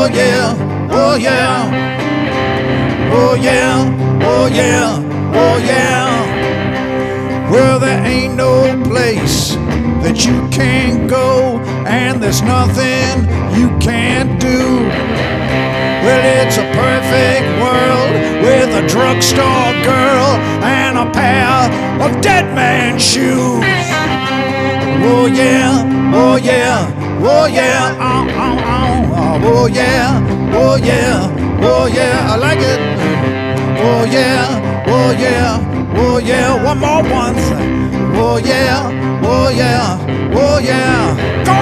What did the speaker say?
Oh yeah, oh yeah, oh yeah, oh yeah, oh yeah. Well, there ain't no place that you can't go, and there's nothing you can't do. Well, it's a perfect world with a drugstore girl and a pair of dead man shoes. Oh yeah, oh yeah, oh yeah, oh yeah, oh yeah, oh yeah, I like it. Oh yeah, oh yeah, oh yeah, one more once. Oh yeah, oh yeah, oh yeah. Go